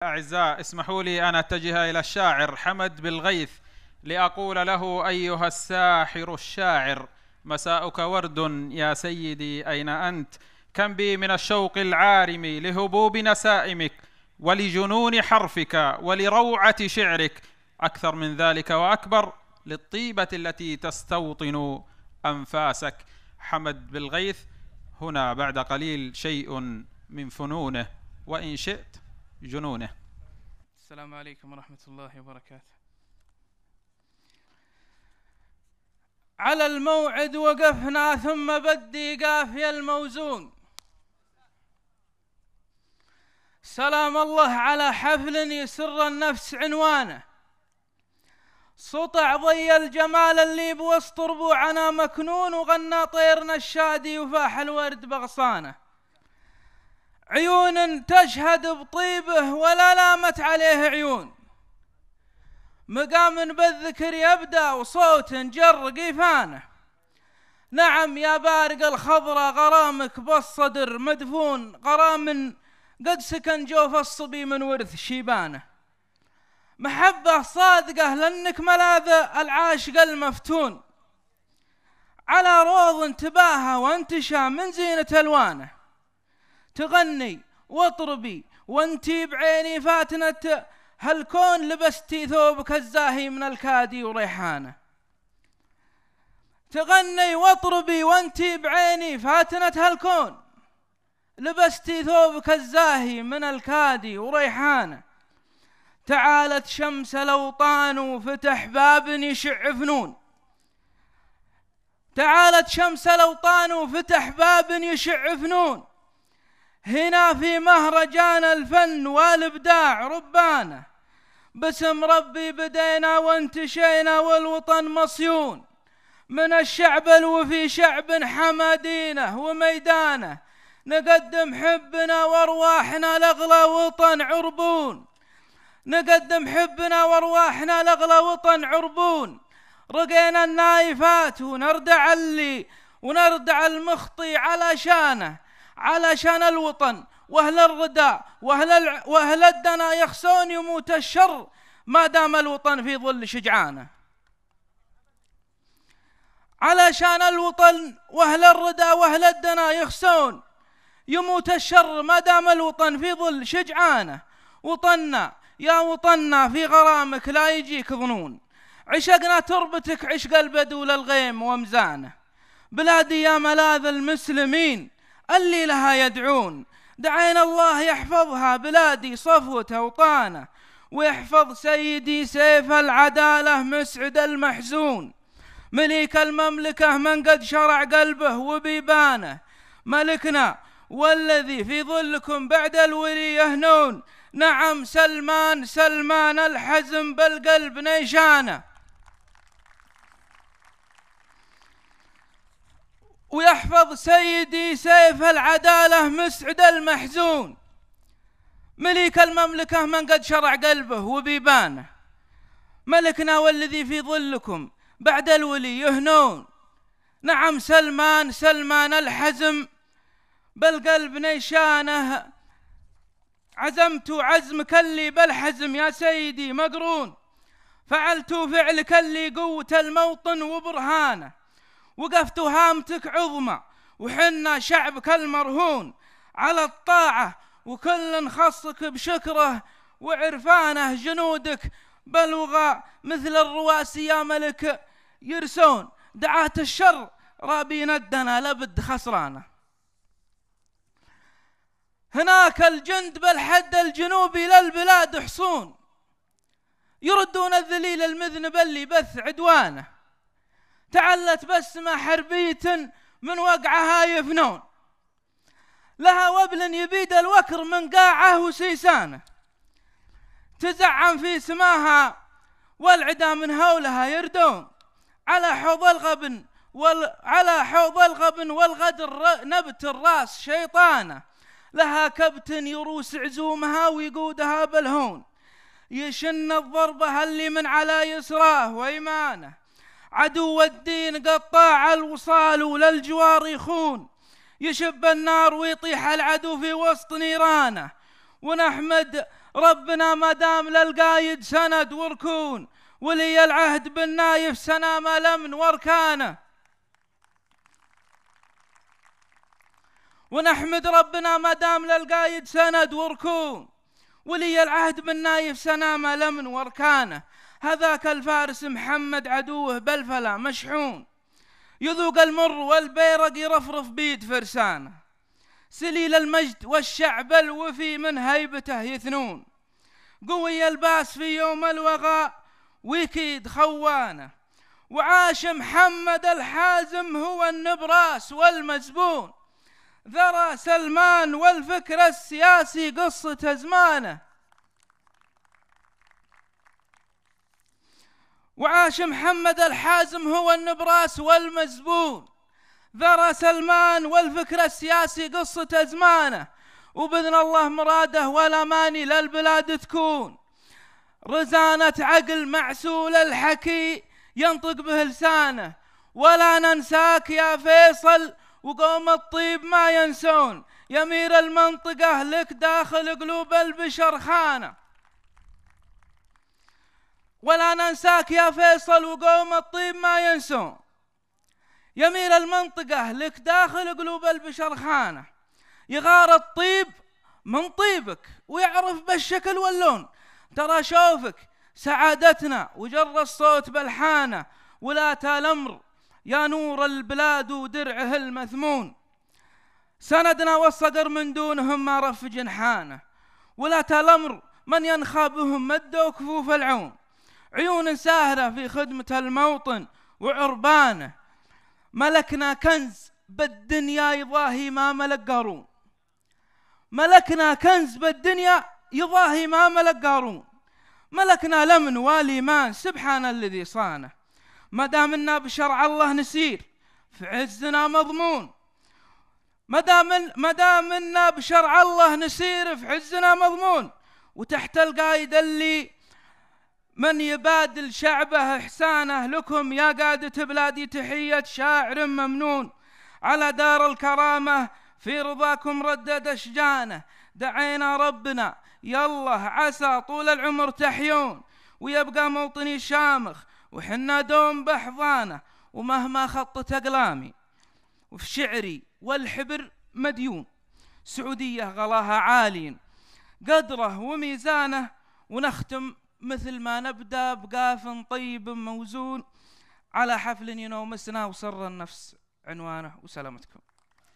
أعزاء، اسمحوا لي أن أتجه إلى الشاعر حمد بالغيث لأقول له: أيها الساحر الشاعر، مساؤك ورد يا سيدي، أين أنت؟ كم بي من الشوق العارم لهبوب نسائمك ولجنون حرفك ولروعة شعرك، أكثر من ذلك وأكبر للطيبة التي تستوطن أنفاسك. حمد بالغيث هنا بعد قليل شيء من فنونه، وإن شئت جنونه. السلام عليكم ورحمة الله وبركاته. على الموعد وقفنا ثم بدي قافي الموزون، سلام الله على حفل يسر النفس عنوانه، سطع ضي الجمال اللي بوسط ربوعنا مكنون، وغنى طيرنا الشادي وفاح الورد بغصانه، عيون تشهد بطيبه ولا لامت عليه عيون، مقام بالذكر يبدأ وصوت جر قيفانه، نعم يا بارق الخضرة غرامك بالصدر مدفون، غرام قد سكن جوف الصبي من ورث شيبانه، محبة صادقة لأنك ملاذ العاشق المفتون، على روض تباهى وانتشى من زينة ألوانه، تغني واطربي وانتي بعيني فاتنة هالكون، لبستي ثوبك الزاهي من الكادي وريحانه، تغني واطربي وانتي بعيني فاتنة هالكون، لبستي ثوبك الزاهي من الكادي وريحانه، تعالت شمس الأوطان وفتح باب يشع فنون، تعالت شمس الأوطان وفتح باب يشع فنون، هنا في مهرجان الفن والإبداع ربانه، باسم ربي بدينا وانتشينا والوطن مصيون، من الشعب الوفي شعب حمادينه وميدانه، نقدم حبنا وارواحنا لأغلى وطن عربون، نقدم حبنا وارواحنا لأغلى وطن عربون، رقينا النايفات ونردع ونردع المخطي علشان الوطن، واهل الرداء واهل الدنا يخسون يموت الشر ما دام الوطن في ظل شجعانه، علشان الوطن واهل الرداء واهل الدنا يخسون يموت الشر ما دام الوطن في ظل شجعانه، وطننا يا وطننا في غرامك لا يجيك ظنون، عشقنا تربتك عشق البدو للغيم ومزانه، بلادي يا ملاذ المسلمين اللي لها يدعون، دعينا الله يحفظها بلادي صفوة أوطانه، ويحفظ سيدي سيف العدالة مسعد المحزون، مليك المملكة من قد شرع قلبه وبيبانه، ملكنا والذي في ظلكم بعد الولي يهنون، نعم سلمان الحزم بالقلب نيشانه، ويحفظ سيدي سيف العدالة مسعد المحزون، مليك المملكة من قد شرع قلبه وبيبانه، ملكنا والذي في ظلكم بعد الولي يهنون، نعم سلمان الحزم بالقلب نيشانه، عزمت عزمك اللي بالحزم يا سيدي مقرون، فعلت فعلك اللي قوة الموطن وبرهانه، وقفت هامتك عظمى وحنا شعبك المرهون، على الطاعة وكل خصك بشكره وعرفانه، جنودك بلغى مثل الرواسي يا ملك يرسون، دعات الشر رابين الدنا لبد خسرانه، هناك الجند بالحد الجنوبي للبلاد حصون، يردون الذليل المذنب اللي بث عدوانه، تعلت بسمة حربية من وقعها يفنون، لها وبل يبيد الوكر من قاعه وسيسانه، تزعم في سماها والعدا من هولها يردون، على حوض الغبن والغدر نبت الراس شيطانه، لها كبت يروس عزومها ويقودها بالهون، يشن الضربة اللي من على يسراه ويمانه، عدو الدين قطاع الوصال وللجوار يخون، يشب النار ويطيح العدو في وسط نيرانه، ونحمد ربنا ما دام للقايد سند وركون، ولي العهد بالنايف سنام الأمن واركانه. ونحمد ربنا ما دام للقايد سند وركون، ولي العهد بالنايف سنام الأمن واركانه. هذاك الفارس محمد عدوه بالفلا مشحون، يذوق المر والبيرق يرفرف بيد فرسانه. سليل المجد والشعب الوفي من هيبته يثنون، قوي الباس في يوم الوغى ويكيد خوانه. وعاش محمد الحازم هو النبراس والمزبون، ذرى سلمان والفكر السياسي قصة زمانه. وعاش محمد الحازم هو النبراس والمزبون، ذرى سلمان والفكر السياسي قصة زمانه. وبإذن الله مراده والأماني للبلاد تكون، رزانة عقل معسول الحكي ينطق به لسانه. ولا ننساك يا فيصل وقوم الطيب ما ينسون، يمير المنطقة لك داخل قلوب البشر خانه. ولا ننساك يا فيصل وقوم الطيب ما ينسون، يمير المنطقة لك داخل قلوب البشر خانه. يغار الطيب من طيبك ويعرف بالشكل واللون، ترى شوفك سعادتنا وجر الصوت بالحانه. ولا الأمر يا نور البلاد ودرعه المثمون، سندنا والصقر من دونهم ما رف جنحانه. ولا الأمر من ينخى بهم مدوا كفوف العون، عيون ساهرة في خدمة الموطن وعربانه. ملكنا كنز بالدنيا يضاهي ما ملك قارون، ملكنا كنز بالدنيا يضاهي ما ملك قارون. ملكنا الأمن والإيمان سبحان الذي صانه، ما دامنا بشرع الله نسير في عزنا مضمون. ما دامنا بشرع الله نسير في عزنا مضمون. وتحت القايد اللي من يبادل شعبه إحسانه، لكم يا قادة بلادي تحية شاعر ممنون. على دار الكرامة في رضاكم ردد أشجانه، دعينا ربنا يالله عسى طول العمر تحيون، ويبقى موطني شامخ وحنا دوم بحضانه. ومهما خطت أقلامي وفي شعري والحبر مديون، سعودية غلاها عالي قدره وميزانه. ونختم مثل ما نبدأ بقاف طيب موزون، على حفل ينومسنا وسر النفس عنوانه. وسلامتكم.